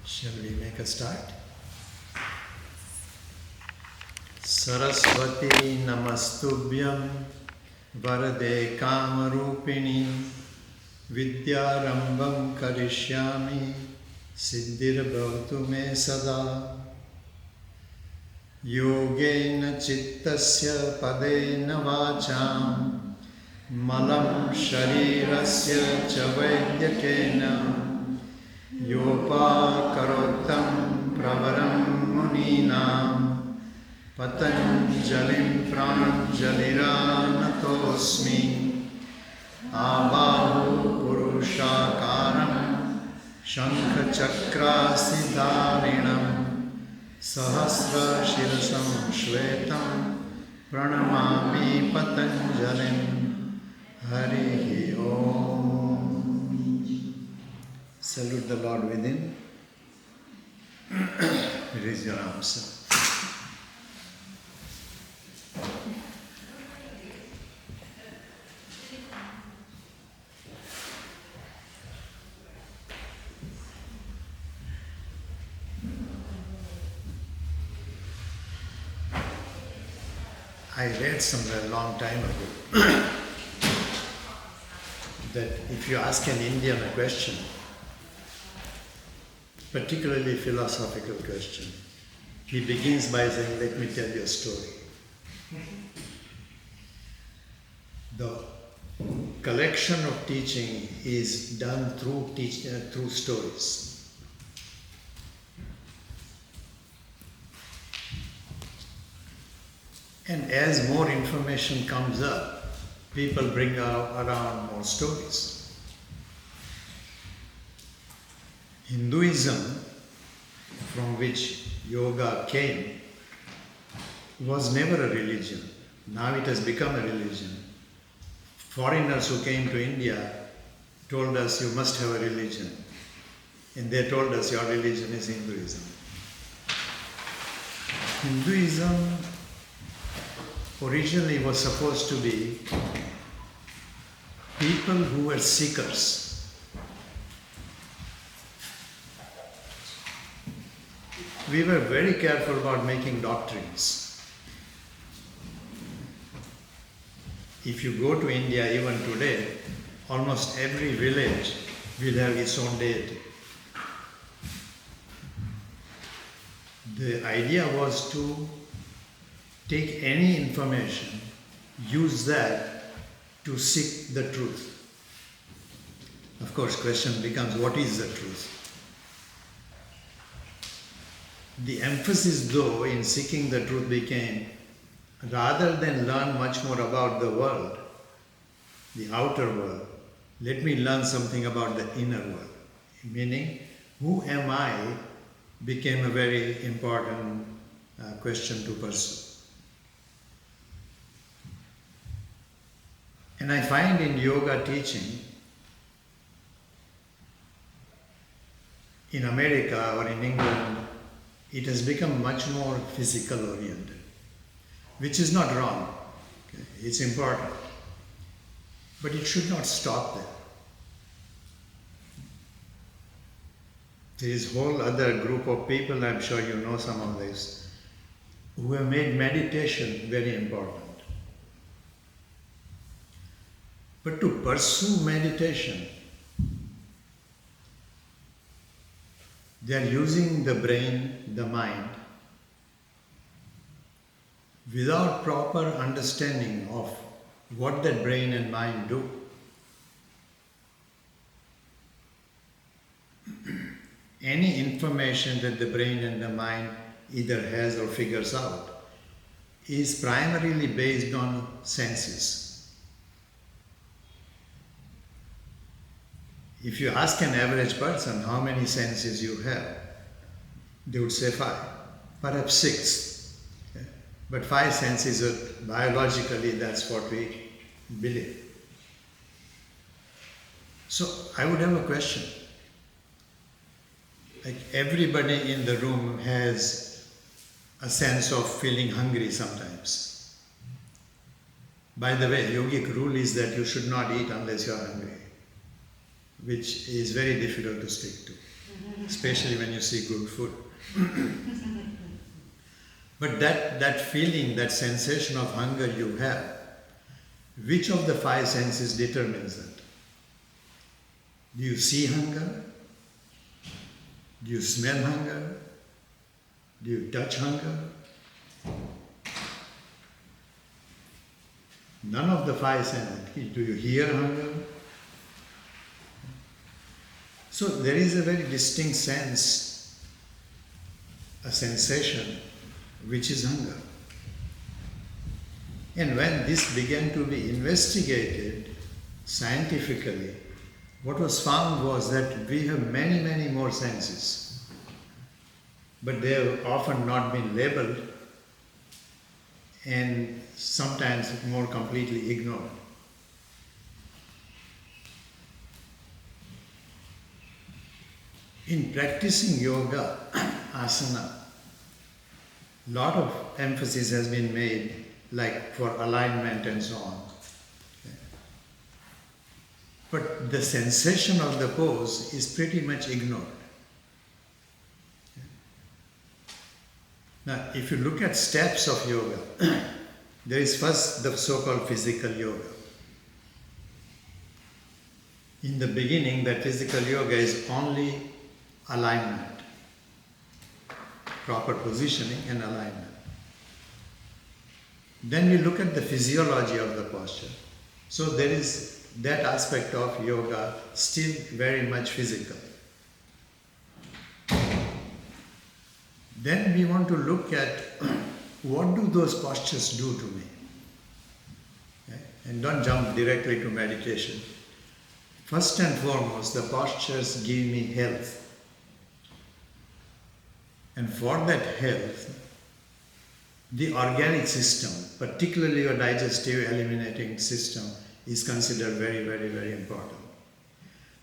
Shall we make a start? Saraswati Namastubhyam Varade Kamarupini Vidyarambam Karishyami Siddhirabhavatu Me Sada Yogena Chittasya Padena Vacham Malam Sharirasya Chavaidhyakena Yopa Karotam Pravaram Muninam Patanjalim Pranjalira Abahu Purushakaram Shankha Chakra Siddharinam Sahasra Shirasam Shvetam Pranamami Patanjalim Harihi Om. Salute the Lord within. Raise your arms. I read somewhere a long time ago that if you ask an Indian a question, particularly a philosophical question, he begins by saying, "Let me tell you a story." The collection of teaching is done through stories. And as more information comes up, people bring around more stories. Hinduism, from which yoga came, was never a religion. Now it has become a religion. Foreigners who came to India told us, "You must have a religion." And they told us, "Your religion is Hinduism." Hinduism originally was supposed to be people who were seekers. We were very careful about making doctrines. If you go to India even today, almost every village will have its own deity. The idea was to take any information, use that to seek the truth. Of course, question becomes, what is the truth? The emphasis, though, in seeking the truth became, rather than learn much more about the world, the outer world, let me learn something about the inner world. Meaning, who am I became a very important question to pursue. And I find in yoga teaching, in America or in England, it has become much more physical oriented, which is not wrong. Okay? It's important. But it should not stop there. There is a whole other group of people, I'm sure you know some of this, who have made meditation very important. But to pursue meditation, they are using the brain, the mind, without proper understanding of what that brain and mind do. Any information that the brain and the mind either has or figures out is primarily based on senses. If you ask an average person how many senses you have, they would say 5, perhaps 6. Okay? But 5 senses, biologically, that's what we believe. So I would have a question. Like everybody in the room has a sense of feeling hungry sometimes. By the way, yogic rule is that you should not eat unless you are hungry, which is very difficult to stick to. especially when you see good food. But that feeling, that sensation of hunger you have, which of the five senses determines that? Do you see hunger? Do you smell hunger? Do you touch hunger? None of the five senses. Do you hear hunger? So there is a very distinct sense, a sensation, which is hunger. And when this began to be investigated scientifically, what was found was that we have many, many more senses, but they have often not been labeled and sometimes more completely ignored. In practicing yoga, asana, lot of emphasis has been made, like for alignment and so on. But the sensation of the pose is pretty much ignored. Now, if you look at steps of yoga, there is first the so-called physical yoga. In the beginning, that physical yoga is only alignment, proper positioning and alignment. Then we look at the physiology of the posture. So there is that aspect of yoga still very much physical. Then we want to look at what do those postures do to me? Okay? And don't jump directly to meditation. First and foremost, the postures give me health. And for that health, the organic system, particularly your digestive eliminating system, is considered very, very, very important.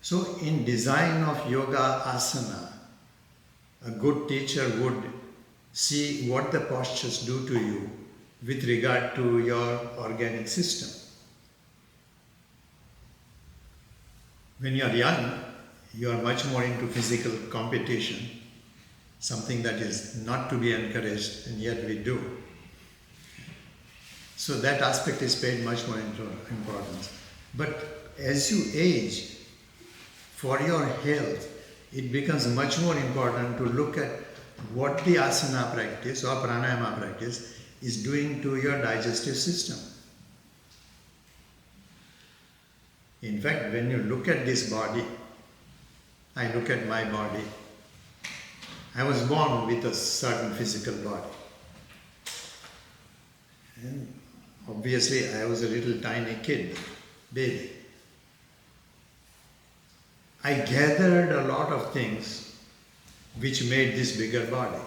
So in design of yoga asana, a good teacher would see what the postures do to you with regard to your organic system. When you are young, you are much more into physical competition, something that is not to be encouraged, and yet we do. So that aspect is paid much more importance. But as you age, for your health, it becomes much more important to look at what the asana practice or pranayama practice is doing to your digestive system. In fact, when you look at this body, I look at my body. I was born with a certain physical body. And obviously, I was a little tiny kid, baby. I gathered a lot of things which made this bigger body.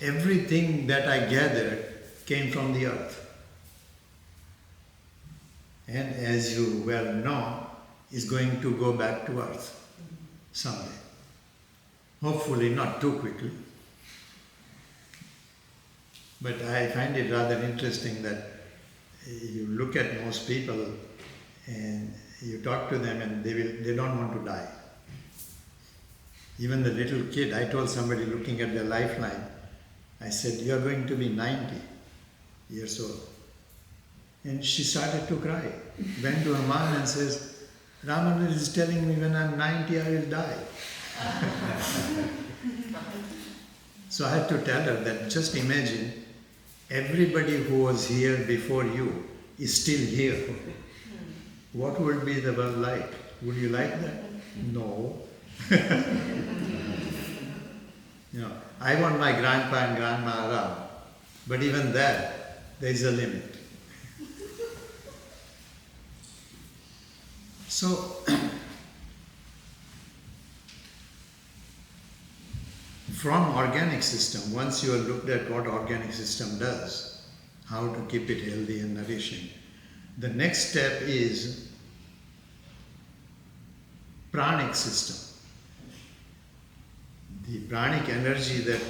Everything that I gathered came from the earth. And as you well know, is going to go back to earth someday. Hopefully not too quickly. But I find it rather interesting that you look at most people and you talk to them and they don't want to die. Even the little kid, I told somebody looking at their lifeline, I said, "You are going to be 90 years old." And she started to cry. Went to her mom and says, "Ramanand is telling me when I'm 90 I will die." So I had to tell her that just imagine everybody who was here before you is still here. What would be the world like? Would you like that? No. You know, I want my grandpa and grandma around, but even that, there is a limit. So, from organic system, once you have looked at what organic system does, how to keep it healthy and nourishing, the next step is pranic system. The pranic energy that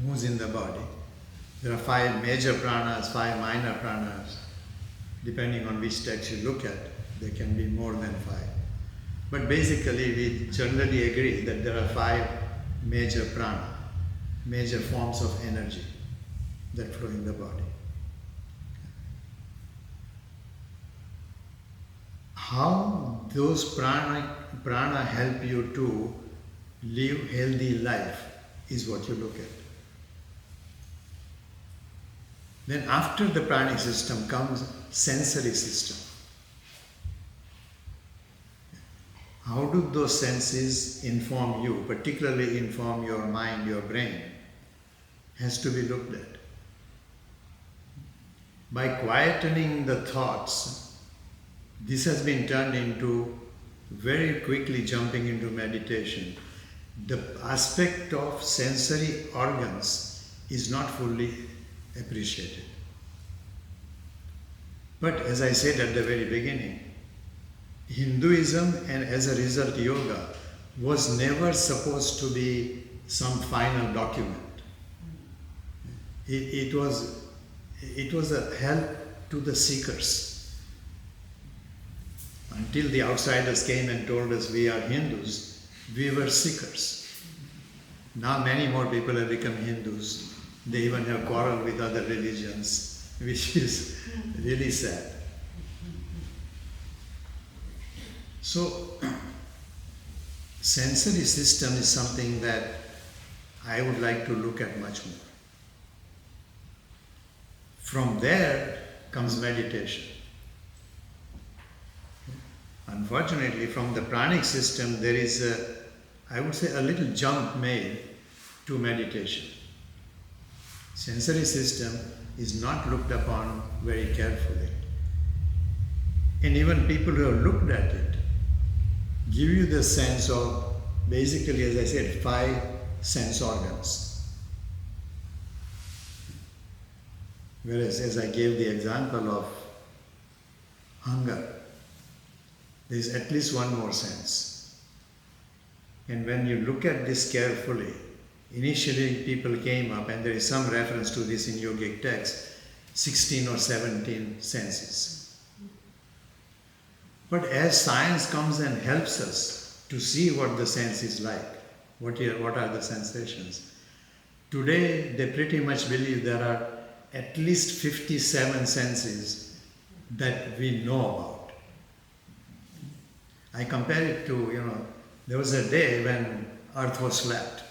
moves in the body. There are 5 major pranas, 5 minor pranas. Depending on which text you look at, there can be more than 5. But basically, we generally agree that there are five major prana, major forms of energy that flow in the body. How those prana help you to live healthy life is what you look at. Then after the pranic system comes sensory system. How do those senses inform you, particularly inform your mind, your brain? Has to be looked at. By quietening the thoughts, this has been turned into very quickly jumping into meditation. The aspect of sensory organs is not fully appreciated. But as I said at the very beginning, Hinduism and as a result yoga was never supposed to be some final document. It was a help to the seekers. Until the outsiders came and told us we are Hindus, we were seekers. Now many more people have become Hindus. They even have quarreled with other religions, which is really sad. So, sensory system is something that I would like to look at much more. From there comes meditation. Unfortunately, from the pranic system, there is I would say, a little jump made to meditation. Sensory system is not looked upon very carefully. And even people who have looked at it give you the sense of, basically, as I said, 5 sense organs. Whereas, as I gave the example of hunger, there is at least one more sense. And when you look at this carefully, initially people came up, and there is some reference to this in yogic texts, 16 or 17 senses. But as science comes and helps us to see what the sense is like, what are the sensations, today they pretty much believe there are at least 57 senses that we know about. I compare it to, there was a day when Earth was flat.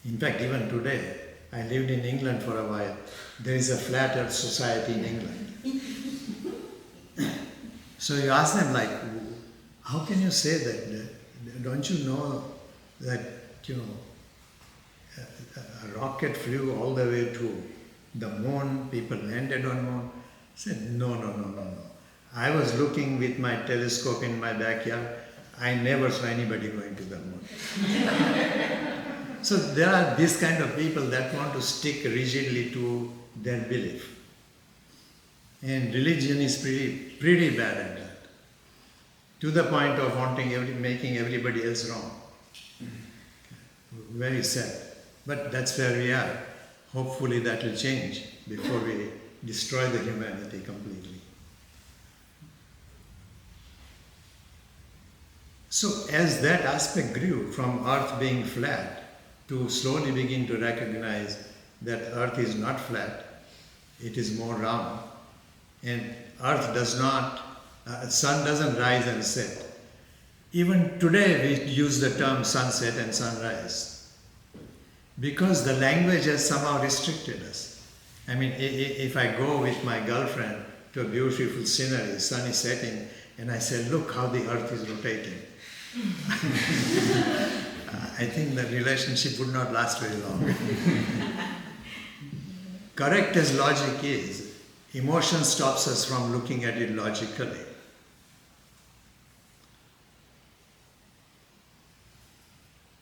In fact, even today, I lived in England for a while. There is a flat Earth society in England. So you ask them, like, how can you say that? Don't you know that, a rocket flew all the way to the moon, people landed on moon? I said, no. I was looking with my telescope in my backyard. I never saw anybody going to the moon. So there are these kind of people that want to stick rigidly to their belief. And religion is pretty bad at that, to the point of making everybody else wrong. Very sad. But that's where we are. Hopefully that will change before we destroy the humanity completely. So as that aspect grew from Earth being flat to slowly begin to recognize that Earth is not flat, it is more round. And Earth does not, sun doesn't rise and set. Even today we use the term sunset and sunrise because the language has somehow restricted us. I mean, if I go with my girlfriend to a beautiful scenery, sun is setting, and I say, look how the Earth is rotating. I think the relationship would not last very long. Correct as logic is, emotion stops us from looking at it logically.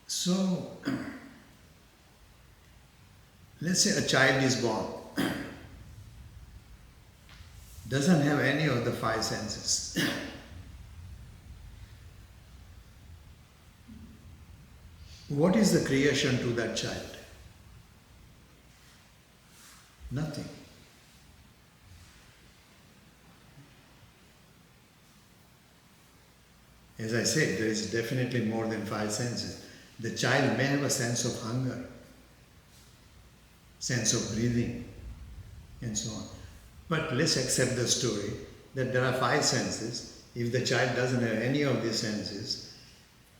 So, let's say a child is born, doesn't have any of the 5 senses. What is the creation to that child? Nothing. As I said, there is definitely more than 5 senses. The child may have a sense of hunger, sense of breathing, and so on. But let's accept the story that there are 5 senses. If the child doesn't have any of these senses,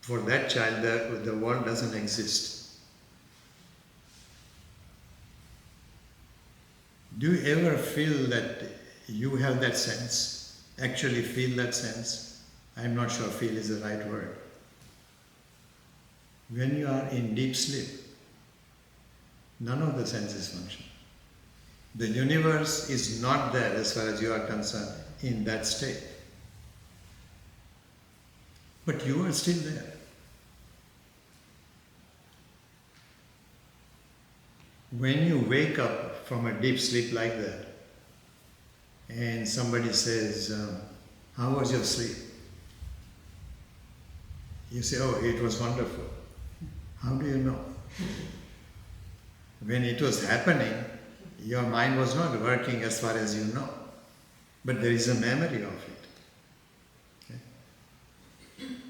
for that child the world doesn't exist. Do you ever feel that you have that sense? Actually feel that sense? I'm not sure feel is the right word. When you are in deep sleep, none of the senses function. The universe is not there as far as you are concerned in that state. But you are still there. When you wake up from a deep sleep like that, and somebody says, how was your sleep? You say, oh, it was wonderful. How do you know? When it was happening, your mind was not working as far as you know, but there is a memory of it. Okay?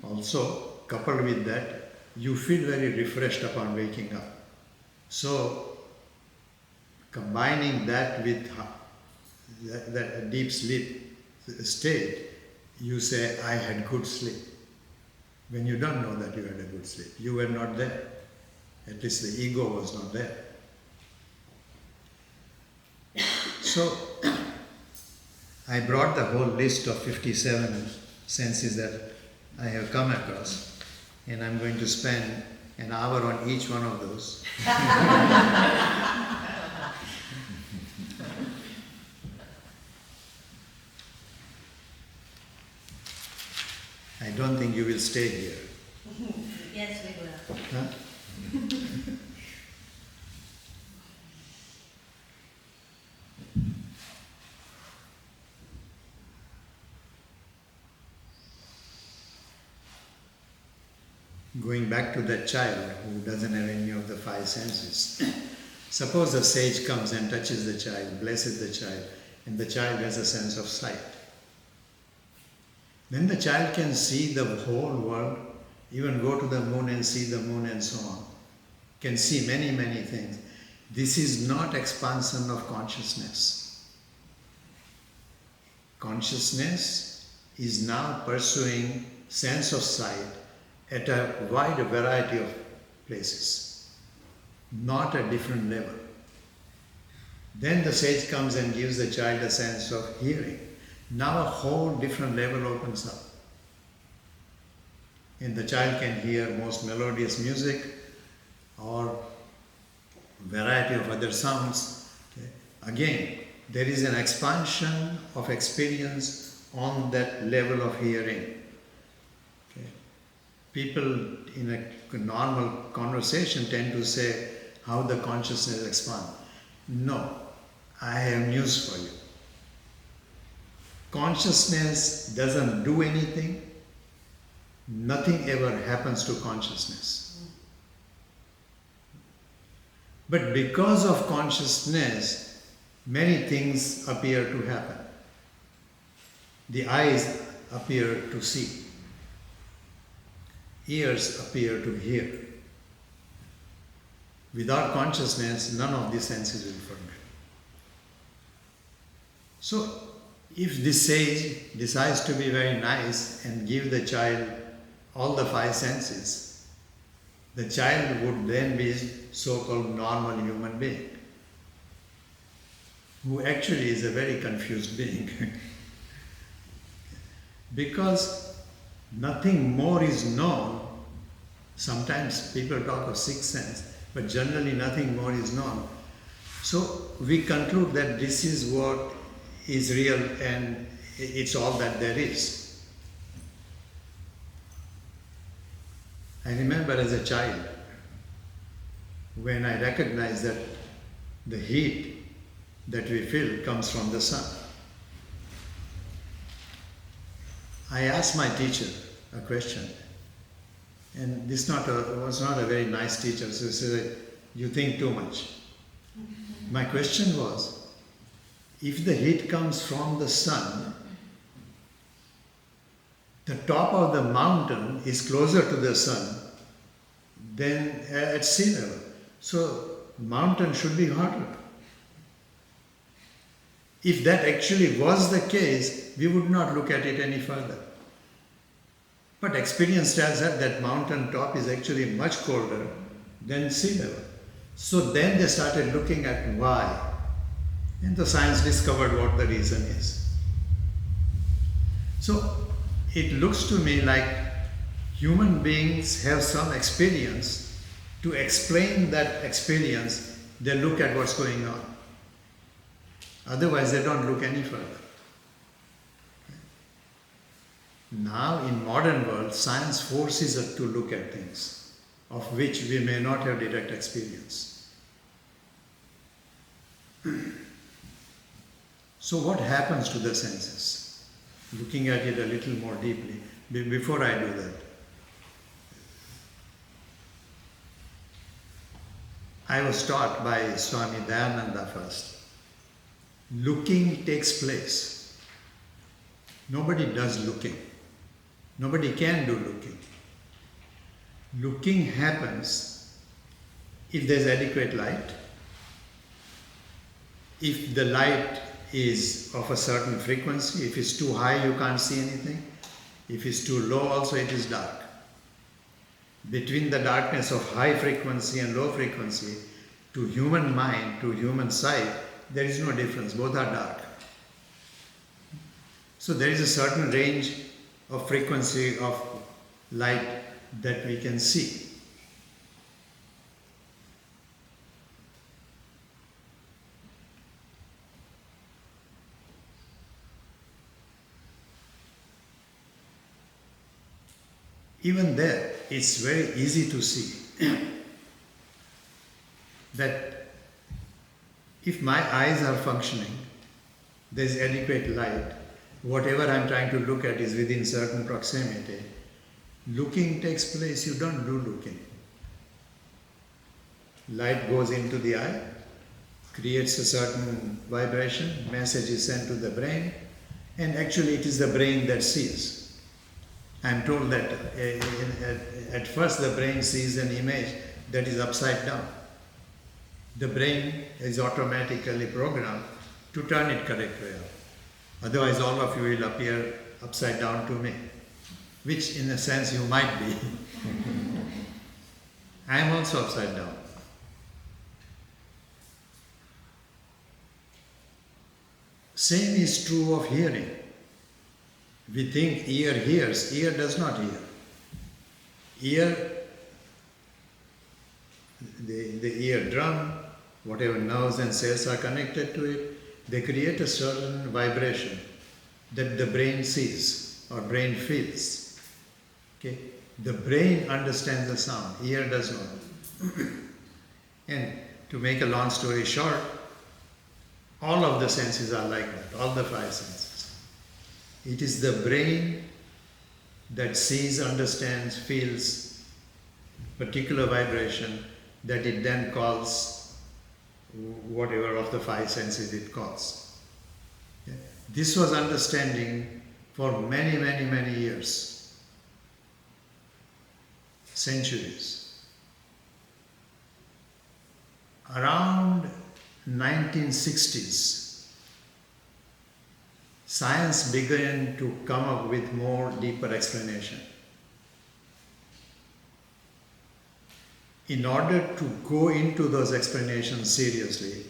Also, coupled with that, you feel very refreshed upon waking up. So, combining that with that deep sleep state, you say, I had good sleep. When you don't know that you had a good sleep, you were not there. At least the ego was not there. So, I brought the whole list of 57 senses that I have come across, and I'm going to spend an hour on each one of those. I don't think you will stay here. Yes, we will. Huh? Going back to that child who doesn't have any of the 5 senses. Suppose a sage comes and touches the child, blesses the child, and the child has a sense of sight. Then the child can see the whole world, even go to the moon and see the moon and so on. Can see many, many things. This is not expansion of consciousness. Consciousness is now pursuing sense of sight at a wide variety of places, not a different level. Then the sage comes and gives the child a sense of hearing. Now a whole different level opens up. And the child can hear most melodious music or variety of other sounds. Okay. Again, there is an expansion of experience on that level of hearing. Okay. People in a normal conversation tend to say how the consciousness expands. No, I have news for you. Consciousness doesn't do anything. Nothing ever happens to consciousness. But because of consciousness, many things appear to happen. The eyes appear to see. Ears appear to hear. Without consciousness, none of these senses will function. So, if this sage decides to be very nice and give the child all the 5 senses, the child would then be so-called normal human being, who actually is a very confused being. Because nothing more is known. Sometimes people talk of 6th sense, but generally nothing more is known. So we conclude that this is what is real and it's all that there is. I remember as a child, when I recognized that the heat that we feel comes from the sun, I asked my teacher a question, and this was not a very nice teacher, so he said, you think too much. My question was, if the heat comes from the sun, The top of the mountain is closer to the sun than at sea level. So mountain should be hotter. If that actually was the case, we would not look at it any further. But experience tells us that mountain top is actually much colder than sea level. So then they started looking at why. And the science discovered what the reason is. So it looks to me like human beings have some experience. To explain that experience, they look at what's going on. Otherwise, they don't look any further. Now, in modern world, science forces us to look at things of which we may not have direct experience. So what happens to the senses? Looking at it a little more deeply, before I do that. I was taught by Swami Dayananda first. Looking takes place. Nobody does looking. Nobody can do looking. Looking happens if there's adequate light, if the light is of a certain frequency. If it's too high, you can't see anything. If it's too low, also it is dark. Between the darkness of high frequency and low frequency, to human mind, to human sight, there is no difference. Both are dark. So there is a certain range of frequency of light that we can see. Even there, it's very easy to see that if my eyes are functioning, there is adequate light, whatever I'm trying to look at is within certain proximity. Looking takes place, you don't do looking. Light goes into the eye, creates a certain vibration, message is sent to the brain, and actually it is the brain that sees. I'm told that at first the brain sees an image that is upside down. The brain is automatically programmed to turn it correct way up. Otherwise all of you will appear upside down to me, which in a sense you might be. I am also upside down. Same is true of hearing. We think ear hears, ear does not hear. Ear, the ear drum, whatever nerves and cells are connected to it, they create a certain vibration that the brain sees or brain feels. Okay? The brain understands the sound, ear does not. And to make a long story short, all of the senses are like that, all the five senses. It is the brain that sees, understands, feels particular vibration that it then calls whatever of the five senses it calls. Okay? This was understanding for many, many, many years, centuries. Around 1960s, science began to come up with more deeper explanation. In order to go into those explanations seriously,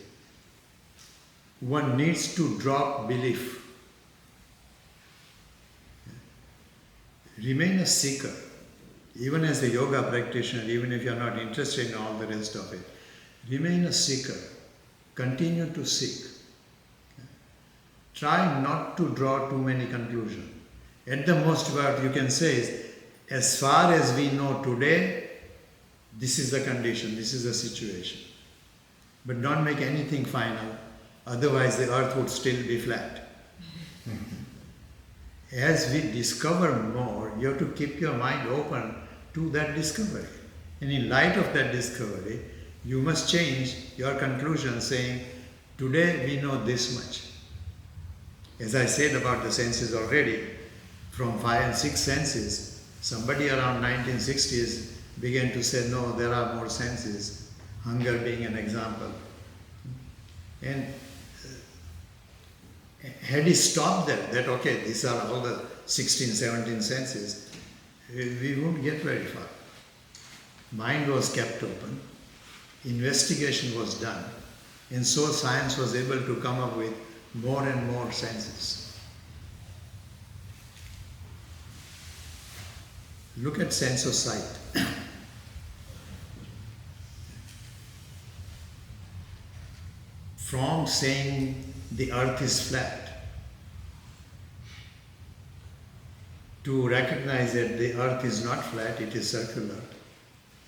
one needs to drop belief. Remain a seeker. Even as a yoga practitioner, even if you are not interested in all the rest of it, remain a seeker. Continue to seek. Try not to draw too many conclusions. At the most, what you can say is, as far as we know today, this is the condition, this is the situation. But don't make anything final, otherwise the earth would still be flat. As we discover more, you have to keep your mind open to that discovery. And in light of that discovery, you must change your conclusion saying, today we know this much. As I said about the senses already, from five and six senses, somebody around 1960s began to say, no, there are more senses, hunger being an example. And had he stopped that okay, these are all the 16, 17 senses, we wouldn't get very far. Mind was kept open, investigation was done, and so science was able to come up with more and more senses. Look at sense of sight. From saying the earth is flat to recognize that the earth is not flat, it is circular.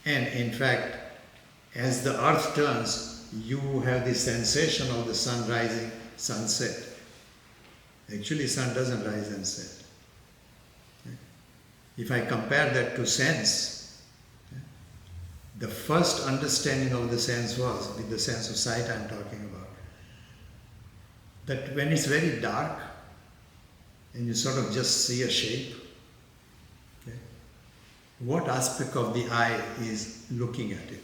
And in fact, as the earth turns, you have the sensation of the sun rising, sunset. Actually, sun doesn't rise and set. If I compare that to sense, the first understanding of the sense was with the sense of sight I'm talking about. That when it's very dark and you sort of just see a shape, okay, what aspect of the eye is looking at it?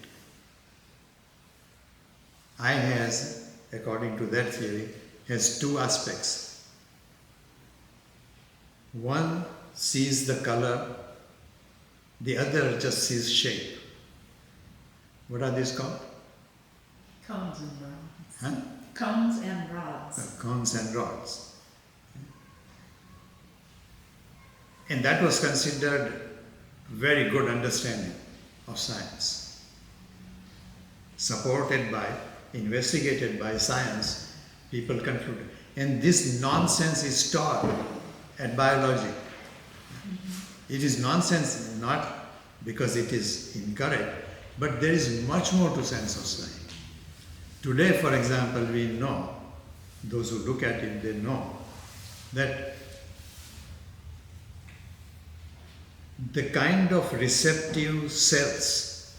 Eye has, according to that theory, has two aspects. One sees the color, the other just sees shape. What are these called? Cones and rods. Huh? Cones and rods. Cones and rods. And that was considered very good understanding of science. Supported by, investigated by science, people concluded. And this nonsense is taught at biology. It is nonsense not because it is incorrect, but there is much more to sense of sight. Today, for example, we know, those who look at it, they know that the kind of receptive cells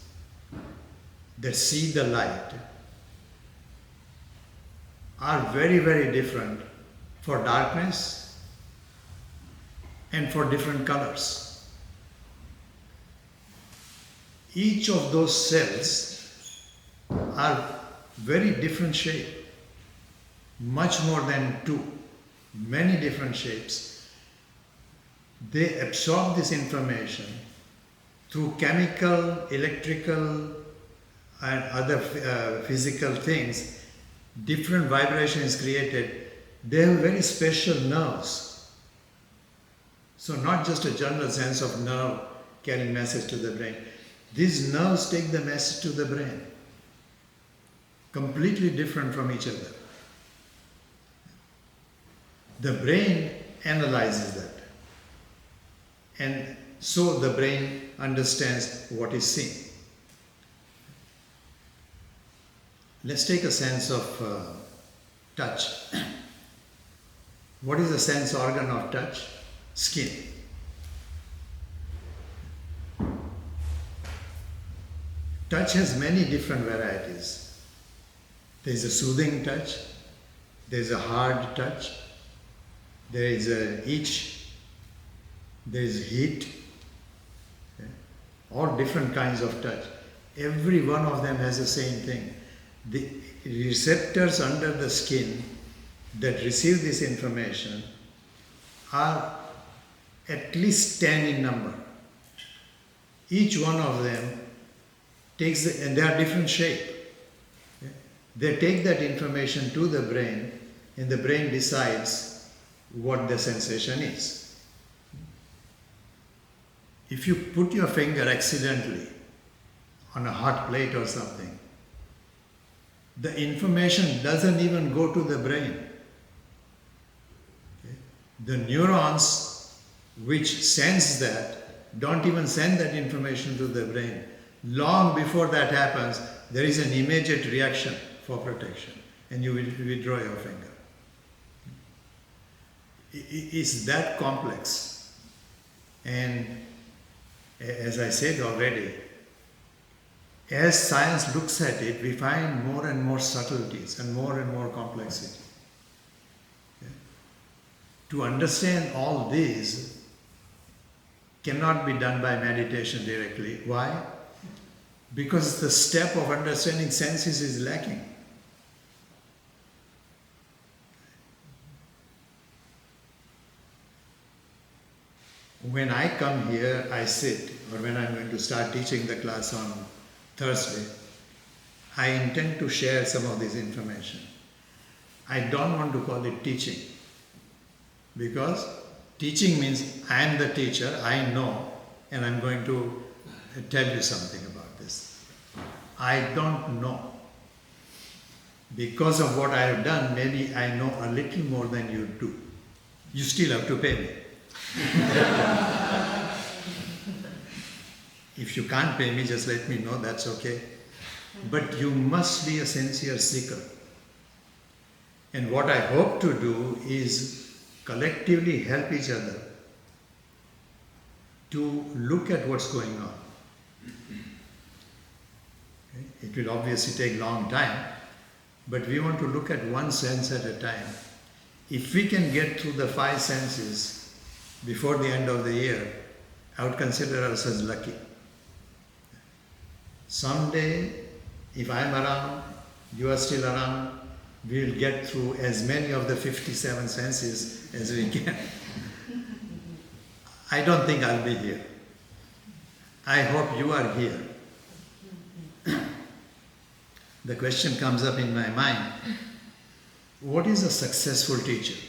that see the light are very, very different for darkness and for different colors. Each of those cells are very different shape, much more than two, many different shapes. They absorb this information through chemical, electrical, and other physical things. Different vibration is created. They have very special nerves. So not just a general sense of nerve carrying message to the brain. These nerves take the message to the brain. Completely different from each other. The brain analyzes that. And so the brain understands what is seen. Let's take a sense of touch. What is the sense organ of touch? Skin. Touch has many different varieties. There is a soothing touch, there is a hard touch, there is a itch, there is heat, okay? All different kinds of touch. Every one of them has the same thing. The receptors under the skin that receive this information are at least 10 in number. Each one of them takes and they are different shape. Okay? They take that information to the brain and the brain decides what the sensation is. If you put your finger accidentally on a hot plate or something, the information doesn't even go to the brain. Okay? The neurons which sense that don't even send that information to the brain. Long before that happens, there is an immediate reaction for protection and you will withdraw your finger. It's that complex. And as I said already, as science looks at it, we find more and more subtleties and more complexity. Okay? To understand all these, cannot be done by meditation directly. Why? Because the step of understanding senses is lacking. When I come here, I sit, or when I'm going to start teaching the class on Thursday, I intend to share some of this information. I don't want to call it teaching, because teaching means I am the teacher, I know, and I'm going to tell you something about this. I don't know. Because of what I have done, maybe I know a little more than you do. You still have to pay me. If you can't pay me, just let me know, that's okay. But you must be a sincere seeker. And what I hope to do is collectively help each other to look at what's going on. Okay? It will obviously take a long time, but we want to look at one sense at a time. If we can get through the 5 senses before the end of the year, I would consider ourselves lucky. Someday, if I'm around, you are still around, we'll get through as many of the 57 senses as we can. I don't think I'll be here. I hope you are here. The question comes up in my mind, what is a successful teacher?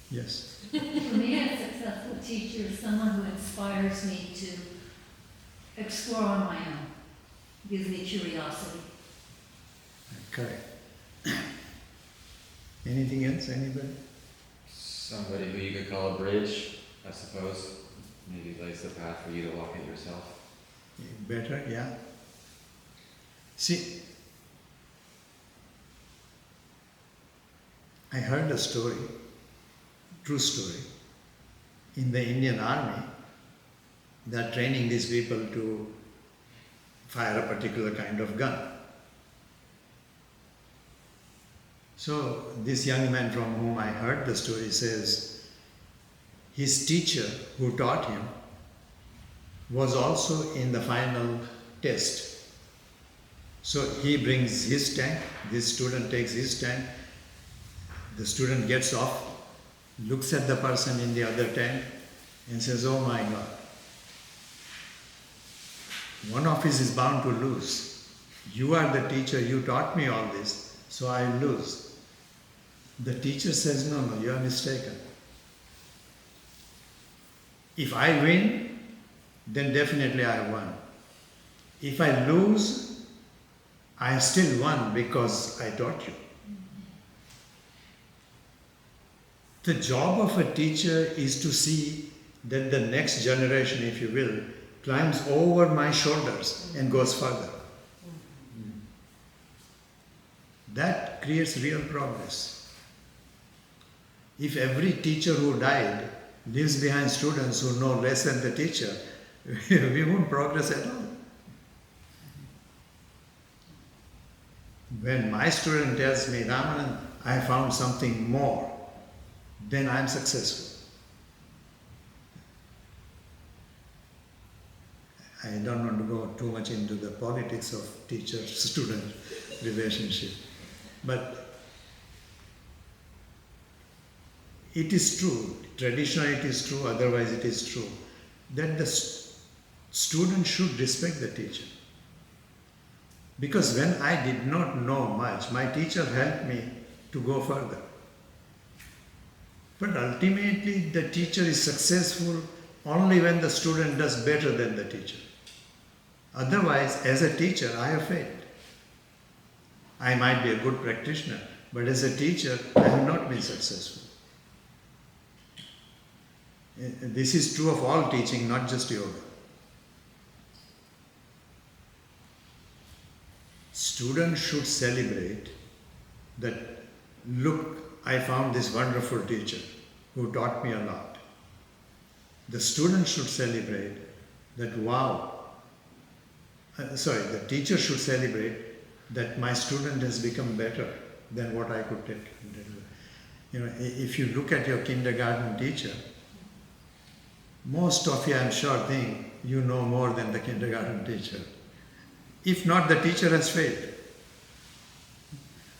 Yes. For me, a successful teacher is someone who inspires me to explore on my own, gives me curiosity. Correct. Anything else, anybody? Somebody who you could call a bridge, I suppose. Maybe lays the path for you to walk it yourself. Better, yeah. See, I heard a story, true story. In the Indian army, they are training these people to fire a particular kind of gun. So this young man from whom I heard the story says his teacher who taught him was also in the final test. So he brings his tank, this student takes his tank, the student gets off, looks at the person in the other tank and says, oh my God, one of us is bound to lose. You are the teacher, you taught me all this, so I lose. The teacher says, no, you are mistaken. If I win, then definitely I won. If I lose, I still won because I taught you. The job of a teacher is to see that the next generation, if you will, climbs over my shoulders and goes further. That creates real progress. If every teacher who died leaves behind students who know less than the teacher, we won't progress at all. When my student tells me, Ramanan, I found something more, then I'm successful. I don't want to go too much into the politics of teacher-student relationship, but it is true, traditionally it is true, otherwise it is true, that the student should respect the teacher. Because when I did not know much, my teacher helped me to go further. But ultimately the teacher is successful only when the student does better than the teacher. Otherwise, as a teacher, I have failed. I might be a good practitioner, but as a teacher, I have not been successful. This is true of all teaching, not just yoga. Students should celebrate that, look, I found this wonderful teacher who taught me a lot. The students should celebrate that, wow, the teacher should celebrate that my student has become better than what I could take. If you look at your kindergarten teacher, most of you, I'm sure, think you know more than the kindergarten teacher. If not, the teacher has failed.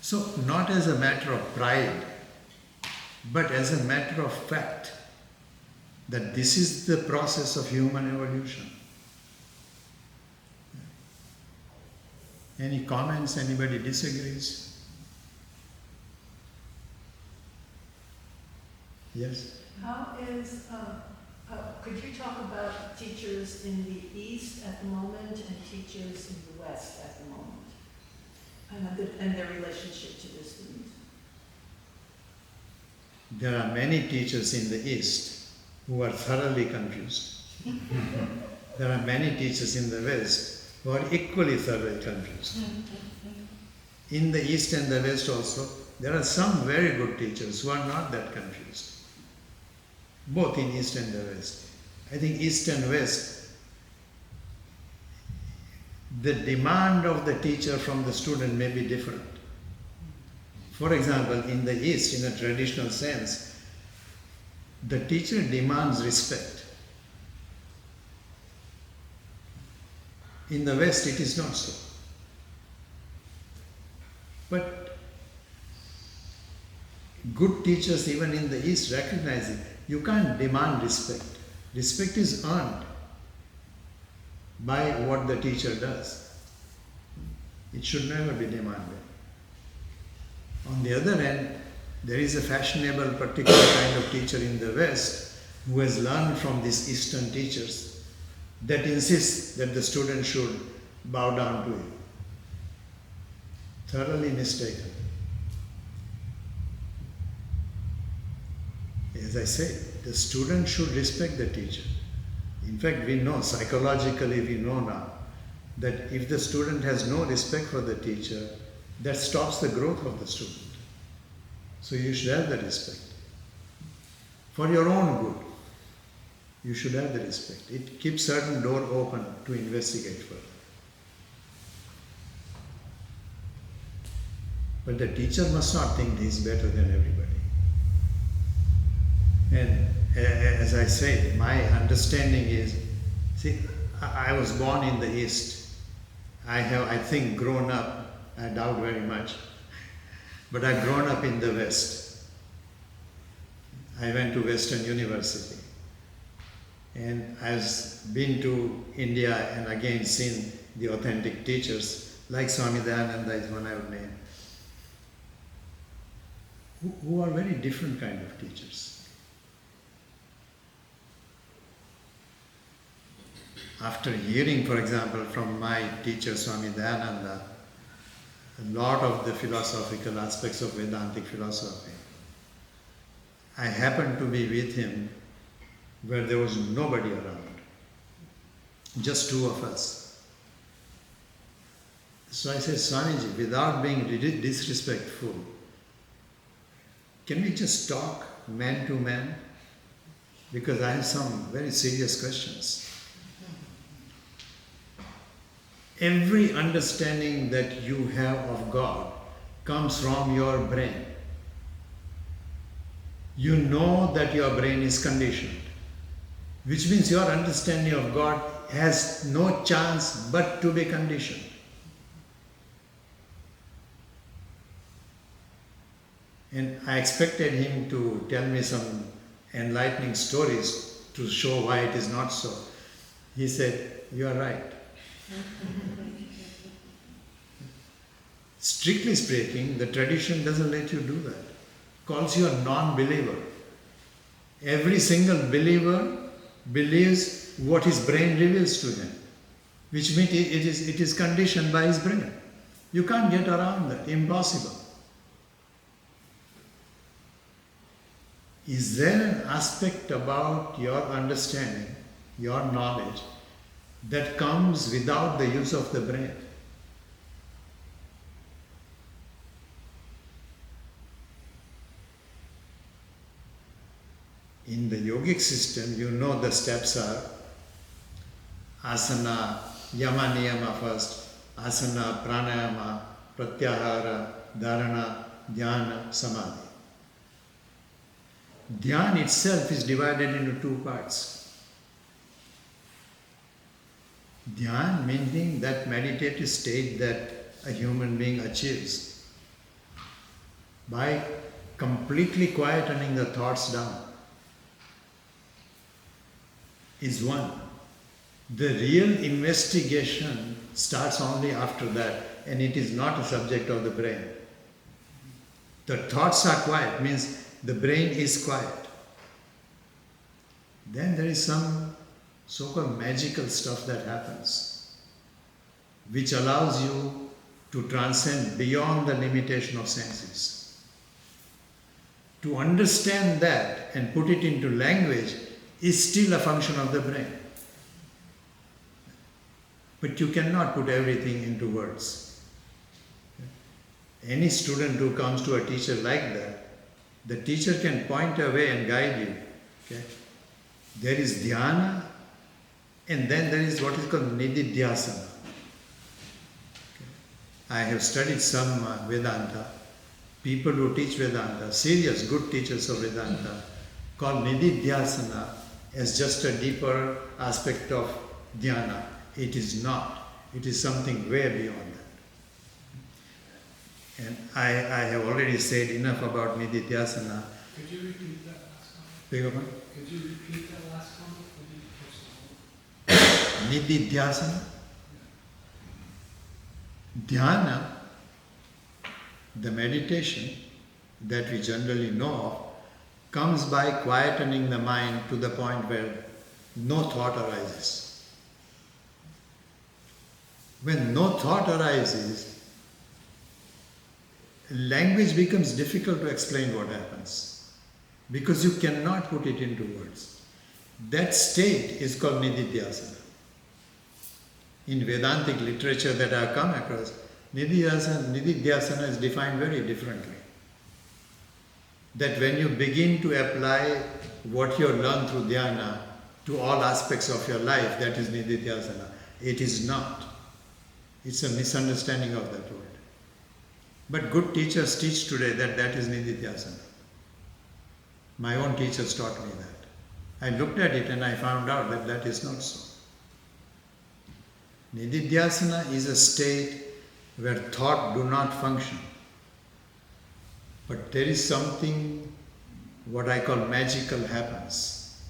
So, not as a matter of pride, but as a matter of fact, that this is the process of human evolution. Any comments? Anybody disagrees? Yes? How is, could you talk about teachers in the East at the moment and teachers in the West at the moment? And their relationship to the students? There are many teachers in the East who are thoroughly confused. There are many teachers in the West who are equally thoroughly confused. In the East and the West also, there are some very good teachers who are not that confused. Both in East and the West. I think East and West, the demand of the teacher from the student may be different. For example, in the East, in a traditional sense, the teacher demands respect. In the West, it is not so. But good teachers, even in the East, recognize it. You can't demand respect. Respect is earned by what the teacher does. It should never be demanded. On the other hand, there is a fashionable particular kind of teacher in the West who has learned from these Eastern teachers that insists that the student should bow down to him. Thoroughly mistaken. As I said, the student should respect the teacher. In fact, we know, psychologically we know now, that if the student has no respect for the teacher, that stops the growth of the student. So you should have the respect. For your own good, you should have the respect. It keeps certain door open to investigate further. But the teacher must not think he is better than everybody. And as I said, my understanding is, see, I was born in the East. I have, I think, grown up, I doubt very much, but I've grown up in the West. I went to Western University. And I've been to India and again seen the authentic teachers, like Swami Dayananda is one I would name, who are very different kind of teachers. After hearing, for example, from my teacher Swami Dayananda, a lot of the philosophical aspects of Vedantic philosophy, I happened to be with him where there was nobody around, just two of us. So I said, Swamiji, without being disrespectful, can we just talk man to man? Because I have some very serious questions. Every understanding that you have of God comes from your brain. You know that your brain is conditioned, which means your understanding of God has no chance but to be conditioned. And I expected him to tell me some enlightening stories to show why it is not so. He said, you are right. Strictly speaking, the tradition doesn't let you do that. Calls you a non-believer. Every single believer believes what his brain reveals to him, which means it is conditioned by his brain. You can't get around that, impossible. Is there an aspect about your understanding, your knowledge, that comes without the use of the brain? In the yogic system, you know the steps are asana, yama niyama first, asana, pranayama, pratyahara, dharana, dhyana, samadhi. Dhyan itself is divided into two parts. Dhyan meaning that meditative state that a human being achieves by completely quietening the thoughts down is one. The real investigation starts only after that, and it is not a subject of the brain. The thoughts are quiet, means the brain is quiet. Then there is some so-called magical stuff that happens, which allows you to transcend beyond the limitation of senses. To understand that and put it into language is still a function of the brain. But you cannot put everything into words. Any student who comes to a teacher like that, the teacher can point a way and guide you. Okay? There is dhyana, and then there is what is called nididhyasana. Okay? I have studied some Vedanta. People who teach Vedanta, serious, good teachers of Vedanta, call nididhyasana as just a deeper aspect of dhyana. It is not. It is something way beyond that. And I have already said enough about nididhyasana. Could you repeat that last comment? Beg your pardon? Could you repeat that last comment? I didn't catch the whole. Nididhyasana. Dhyana, the meditation that we generally know of, comes by quietening the mind to the point where no thought arises. When no thought arises, language becomes difficult to explain what happens because you cannot put it into words. That state is called nididhyasana. In Vedantic literature that I have come across, nididhyasana is defined very differently. That when you begin to apply what you have learned through dhyana to all aspects of your life, that is nididhyasana. It is not. It's a misunderstanding of that word. But good teachers teach today that that is nididhyasana. My own teachers taught me that. I looked at it and I found out that that is not so. Nididhyasana is a state where thought do not function. But there is something, what I call magical happens,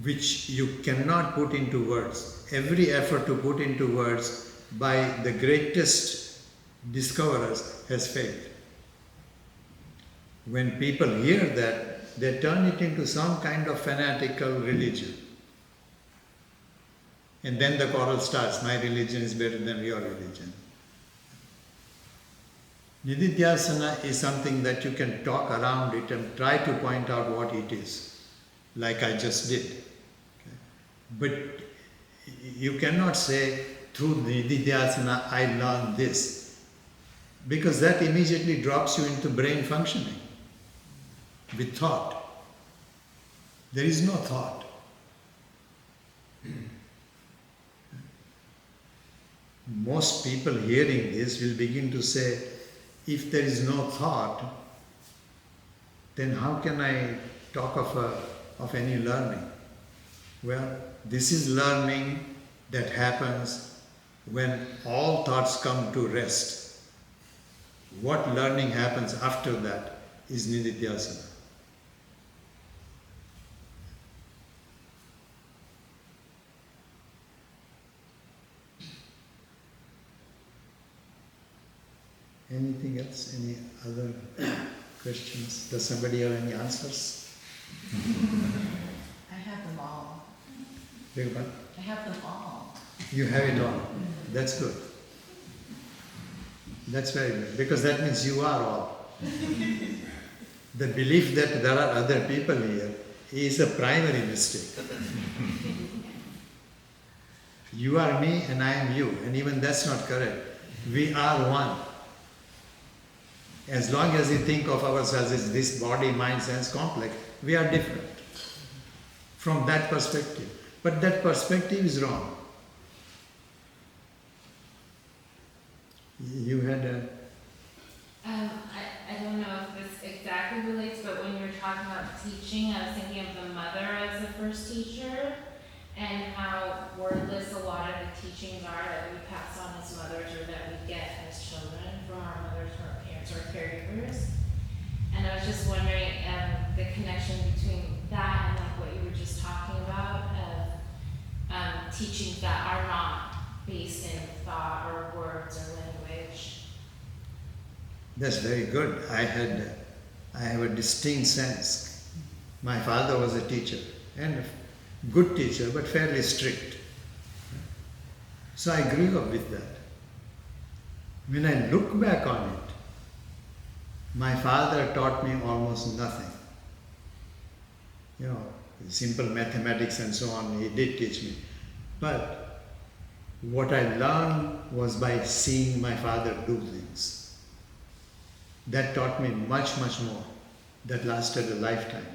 which you cannot put into words. Every effort to put into words by the greatest discoverers has failed. When people hear that, they turn it into some kind of fanatical religion. And then the quarrel starts, my religion is better than your religion. Nididhyasana is something that you can talk around it and try to point out what it is, like I just did. Okay? But you cannot say, through nididhyasana I learned this, because that immediately drops you into brain functioning with thought. There is no thought. Most people hearing this will begin to say, if there is no thought, then how can I talk of any learning? Well, this is learning that happens when all thoughts come to rest. What learning happens after that is nididhyasana. Anything else? Any other questions? Does somebody have any answers? I have them all. Beg your pardon? I have them all. You have it all. That's good. That's very good, because that means you are all. The belief that there are other people here is a primary mistake. You are me and I am you, and even that's not correct. We are one. As long as we think of ourselves as this body, mind, sense complex, we are different from that perspective. But that perspective is wrong. You had a... I don't know if this exactly relates, but when you're talking about teaching first teacher, and how wordless a lot of the teachings are that we pass on as mothers or that we get as children from our mothers or our parents or caregivers. And I was just wondering the connection between that and like what you were just talking about of teachings that are not based in thought or words or language. That's very good. I have a distinct sense. My father was a teacher, and a good teacher, but fairly strict. So I grew up with that. When I look back on it, my father taught me almost nothing. You know, simple mathematics and so on, he did teach me. But what I learned was by seeing my father do things. That taught me much, much more. That lasted a lifetime.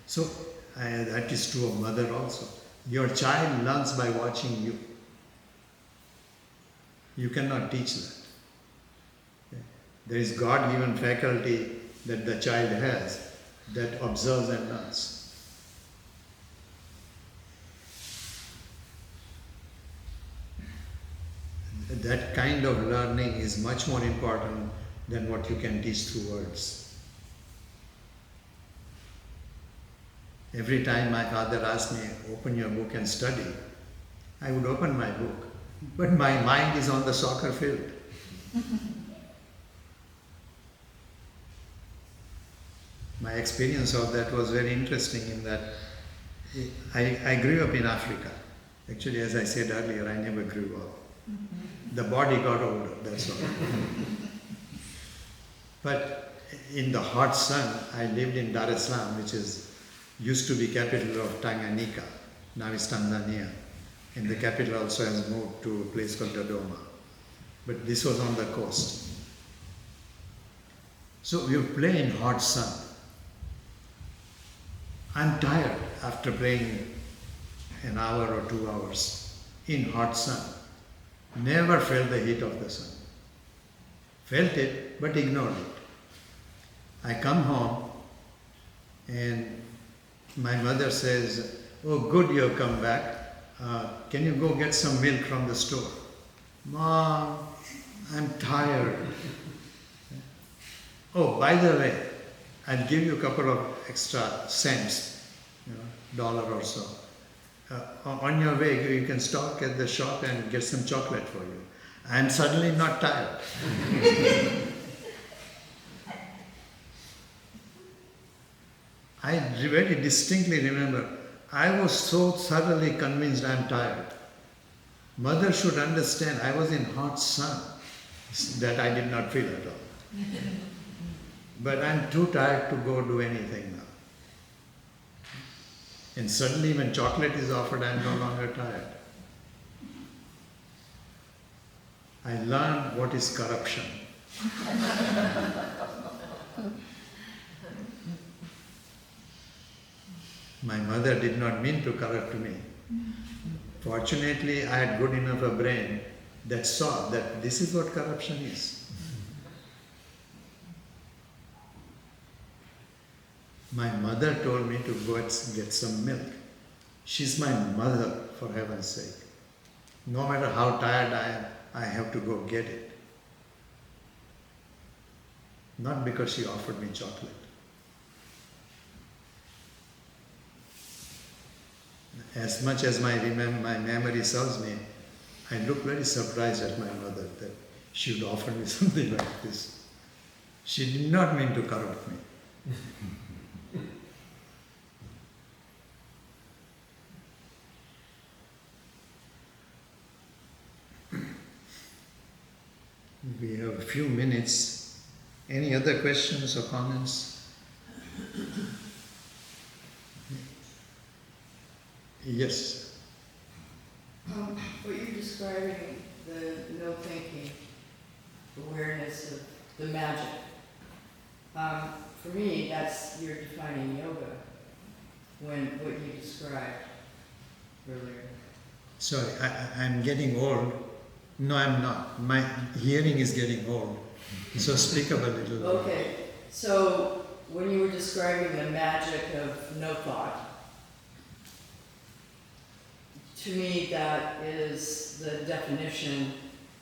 So that is true of mother also. Your child learns by watching you. You cannot teach that. There is God-given faculty that the child has that observes and learns. That kind of learning is much more important than what you can teach through words. Every time my father asked me, open your book and study, I would open my book, but my mind is on the soccer field. My experience of that was very interesting in that I grew up in Africa. Actually, as I said earlier, I never grew up. The body got older, that's all. But in the hot sun, I lived in Dar es Salaam, which used to be capital of Tanganyika, now is Tanzania. And the capital also has moved to a place called Dodoma. But this was on the coast. So we play in hot sun. I'm tired after playing an hour or 2 hours in hot sun. Never felt the heat of the sun. Felt it, but ignored it. I come home and my mother says, oh good, you've come back. Can you go get some milk from the store? Mom, I'm tired. Oh, by the way, I'll give you a couple of extra cents, $1 or so. On your way, you can stop at the shop and get some chocolate for you. I'm suddenly not tired. I very distinctly remember, I was so thoroughly convinced I'm tired. Mother should understand I was in hot sun, that I did not feel at all. But I'm too tired to go do anything now. And suddenly when chocolate is offered, I'm no longer tired. I learned what is corruption. My mother did not mean to corrupt me. Fortunately, I had good enough a brain that saw that this is what corruption is. My mother told me to go and get some milk. She's my mother, for heaven's sake. No matter how tired I am, I have to go get it. Not because she offered me chocolate. As much as my memory serves me, I look very surprised at my mother that she would offer me something like this. She did not mean to corrupt me. We have a few minutes. Any other questions or comments? Yes. What you're describing, the no thinking, awareness of the magic. For me, that's you're defining yoga. When what you described earlier. Sorry, I'm getting old. No, I'm not. My hearing is getting old. So speak up a little. Okay, so when you were describing the magic of no thought, to me, that is the definition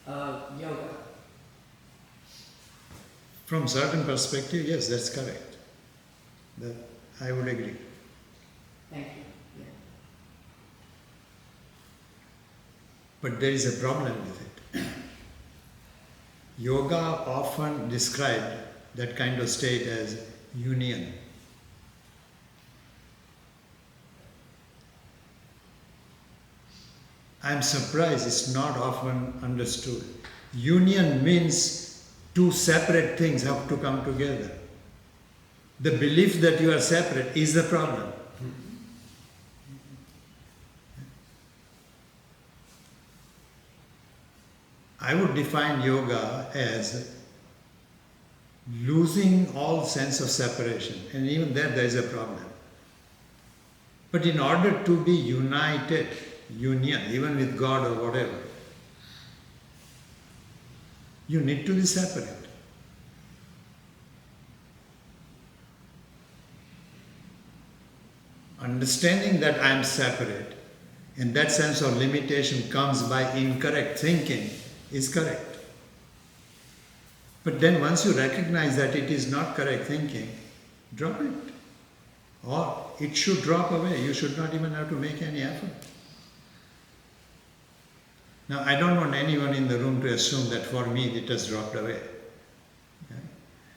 of yoga. From certain perspective, yes, that's correct. That I would agree. Thank you. Yeah. But there is a problem with it. Yoga often described that kind of state as union. I'm surprised it's not often understood. Union means two separate things have to come together. The belief that you are separate is the problem. I would define yoga as losing all sense of separation, and even there is a problem. But in order to be united, union, even with God or whatever, you need to be separate. Understanding that I am separate, and that sense of limitation comes by incorrect thinking, is correct. But then once you recognize that it is not correct thinking, drop it. Or it should drop away. You should not even have to make any effort. Now, I don't want anyone in the room to assume that for me it has dropped away. Okay?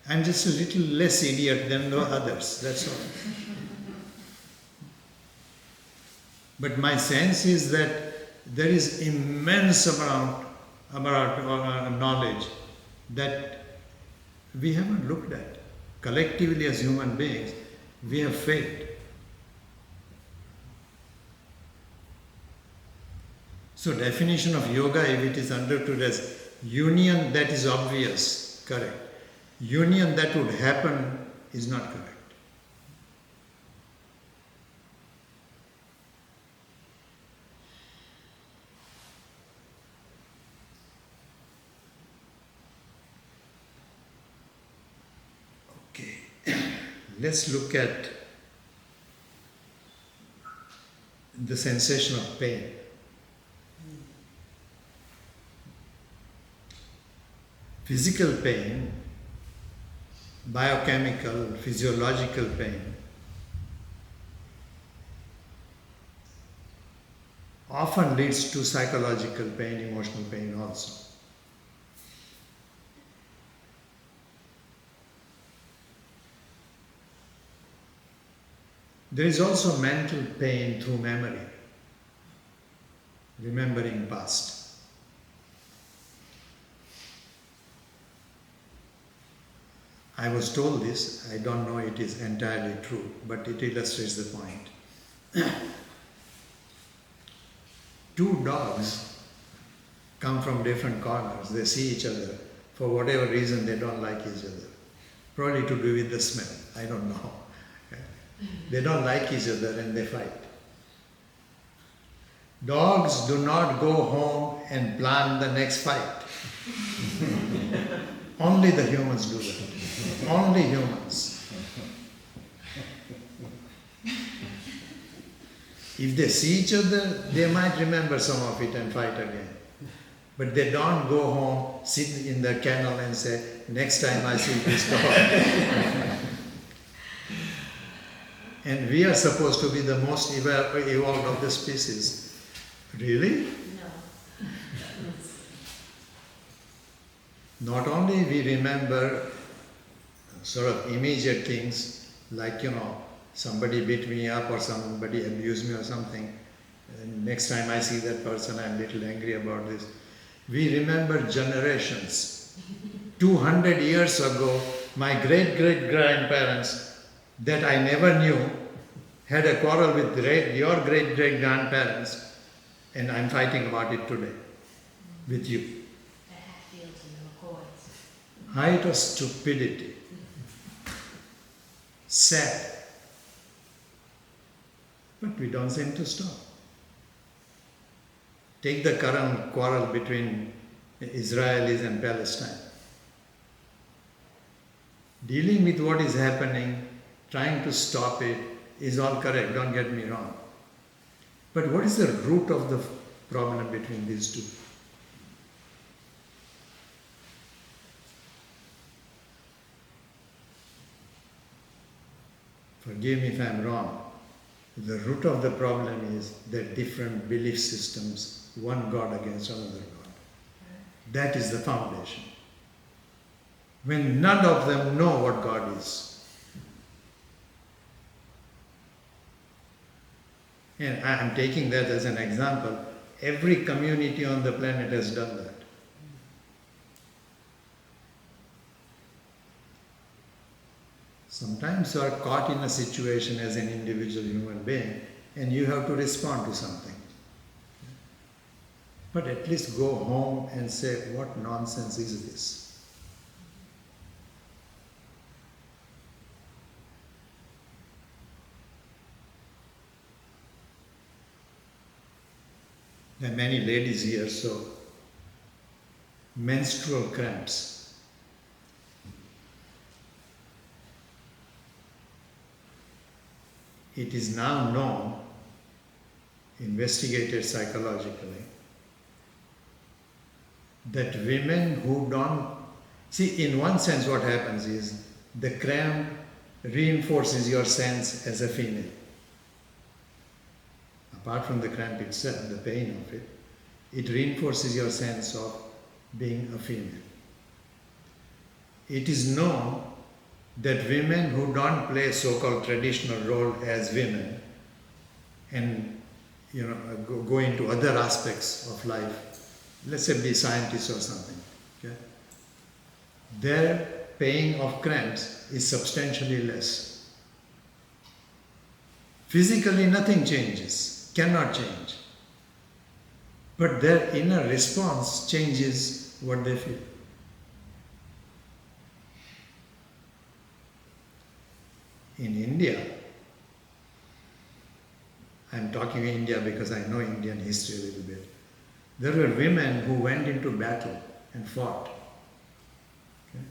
I'm just a little less idiot than the others, that's all. But my sense is that there is immense amount of knowledge that we haven't looked at. Collectively as human beings, we have failed. So definition of yoga, if it is understood as union, that is obvious, correct. Union that would happen is not correct. Okay, let's look at the sensation of pain. Physical pain, biochemical, physiological pain, often leads to psychological pain, emotional pain also. There is also mental pain through memory, remembering past. I was told this, I don't know it is entirely true, but it illustrates the point. Two dogs come from different corners, they see each other, for whatever reason they don't like each other. Probably to do with the smell, I don't know. They don't like each other and they fight. Dogs do not go home and plan the next fight. Only the humans do that. Only humans. If they see each other, they might remember some of it and fight again. But they don't go home, sit in the kennel and say, next time I see this dog. And we are supposed to be the most evolved of the species. Really? No. Not only we remember sort of immediate things like, somebody beat me up or somebody abused me or something. And next time I see that person, I'm a little angry about this. We remember generations. 200 years ago, my great-great-grandparents that I never knew had a quarrel with your great-great-grandparents, and I'm fighting about it today with you. The Hatfields and the McCoys. Height of stupidity. Sad. But we don't seem to stop. Take the current quarrel between Israelis and Palestine. Dealing with what is happening, trying to stop it, is all correct, don't get me wrong. But what is the root of the problem between these two? Forgive me if I'm wrong. The root of the problem is that different belief systems, one God against another God. That is the foundation. When none of them know what God is. And I am taking that as an example. Every community on the planet has done that. Sometimes you are caught in a situation as an individual human being and you have to respond to something. But at least go home and say, what nonsense is this? There are many ladies here, so menstrual cramps. It is now known, investigated psychologically, that women who don't, see, in one sense what happens is the cramp reinforces your sense as a female. Apart from the cramp itself, the pain of it, it reinforces your sense of being a female. It is known that women who don't play so-called traditional role as women and go into other aspects of life, let's say be scientists or something, okay? Their pain of cramps is substantially less. Physically nothing changes, cannot change. But their inner response changes what they feel. In India, I'm talking India because I know Indian history a little bit. There were women who went into battle and fought. Okay?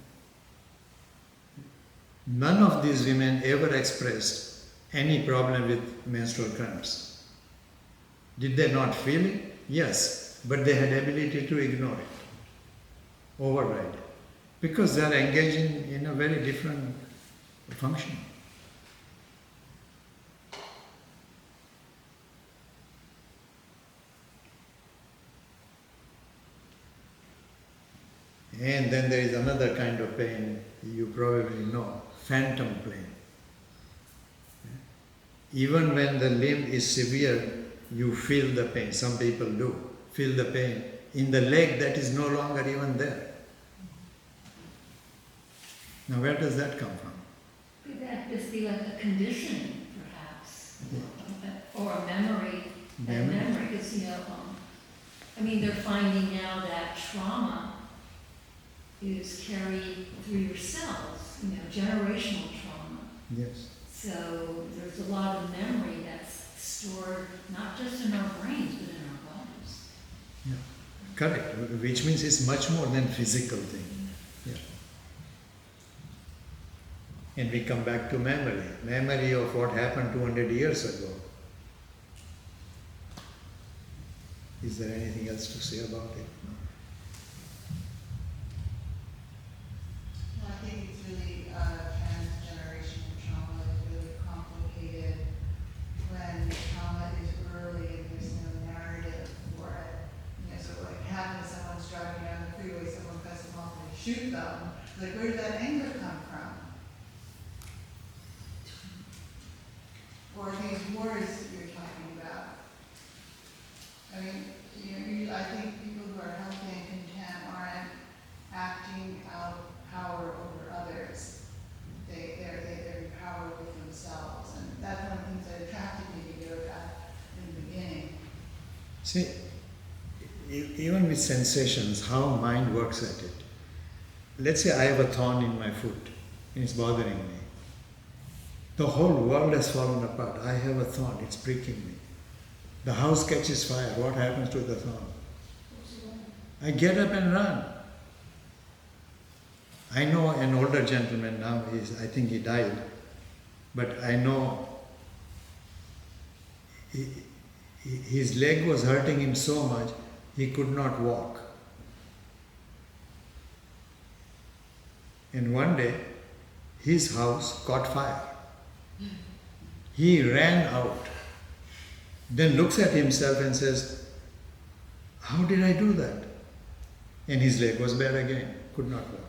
None of these women ever expressed any problem with menstrual cramps. Did they not feel it? Yes, but they had ability to ignore it, override it, because they are engaging in a very different function. And then there is another kind of pain you probably know, phantom pain. Even when the limb is severe, you feel the pain. Some people do feel the pain in the leg that is no longer even there. Now where does that come from? Could that just be like a condition, perhaps, or a memory? Memory, because they're finding now that trauma is carried through your cells, generational trauma. Yes. So there's a lot of memory that's stored not just in our brains, but in our bodies. Yeah. Correct. Which means it's much more than physical thing. Yeah. And we come back to memory. Memory of what happened 200 years ago. Is there anything else to say about it? No. I think it's really transgenerational trauma is really complicated when trauma is early and there's no narrative for it. So what happens, someone's driving down the freeway, someone cuts them off and they shoot them. Like, where did that anger come from? Or these wars you're talking about. I mean, I think people who are healthy and content aren't acting out power over others. They're in power with themselves. And that's one of the things that attracted me to yoga in the beginning. See, even with sensations, how mind works at it. Let's say I have a thorn in my foot and it's bothering me. The whole world has fallen apart. I have a thorn, it's pricking me. The house catches fire, what happens to the thorn? I get up and run. I know an older gentleman now, I think he died, but I know his leg was hurting him so much he could not walk. And one day, his house caught fire. He ran out, then looks at himself and says, "How did I do that?" And his leg was bad again, could not walk.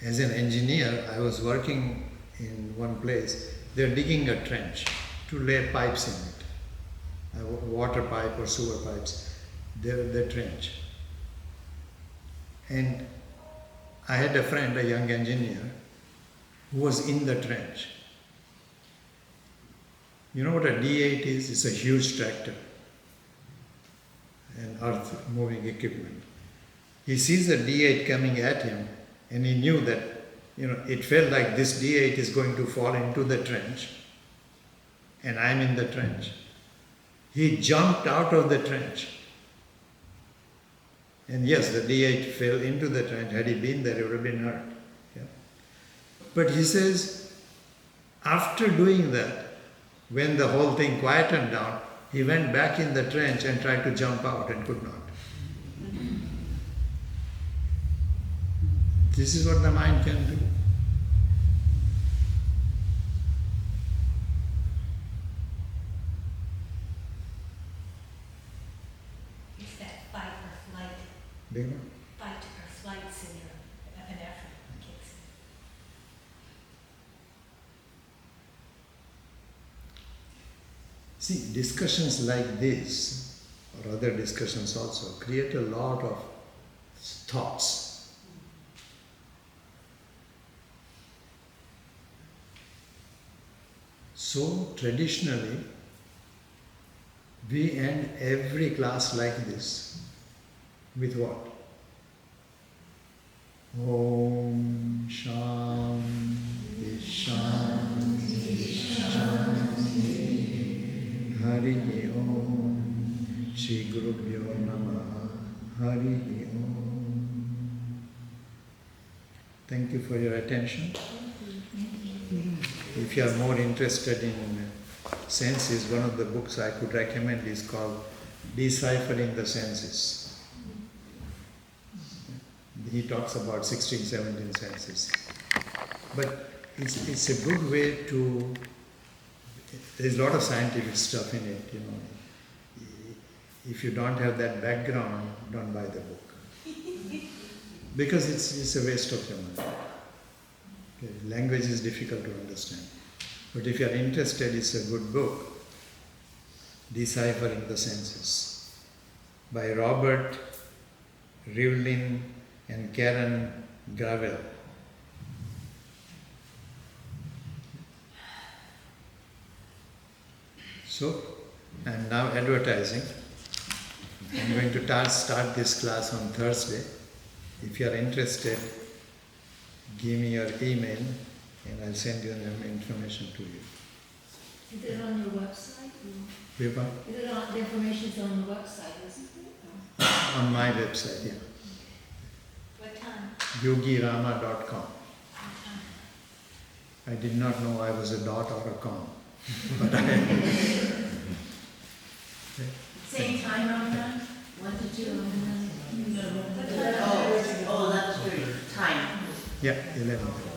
As an engineer, I was working in one place. They're digging a trench to lay pipes in it, a water pipe or sewer pipes. They're trench. And I had a friend, a young engineer, who was in the trench. You know what a D8 is? It's a huge tractor and earth moving equipment. He sees a D8 coming at him, and he knew that, it felt like this D8 is going to fall into the trench, and I'm in the trench. He jumped out of the trench. And yes, the D8 fell into the trench. Had he been there, he would have been hurt. Yeah. But he says, after doing that, when the whole thing quietened down, he went back in the trench and tried to jump out and could not. This is what the mind can do. It's that fight or flight, Do you know? fight or flight syndrome, an effort kicks in. See, discussions like this, or other discussions also, create a lot of thoughts. So, traditionally, we end every class like this with what? Om Shanti Shanti Shanti Hari Om Shri Gurubhyo Namaha Hari Om. Thank you for your attention. If you are more interested in senses, one of the books I could recommend is called Deciphering the Senses. He talks about 16, 17 senses. But it's a good way to, there's a lot of scientific stuff in it, If you don't have that background, don't buy the book. Because it's a waste of your money. Okay, language is difficult to understand. But if you are interested, it's a good book, Deciphering the Senses, by Robert Rivlin and Karen Gravel. So, I am now advertising. I am going to start this class on Thursday. If you are interested, give me your email and I'll send you the information to you. Is it on your website? Viva? Is it on, the information's on the website, isn't it? On my website, yeah. What time? yogirama.com. I did not know I was a dot or a com. But Same time on that? 1 to 2 on the Oh, that's good. Time. yeah, 11.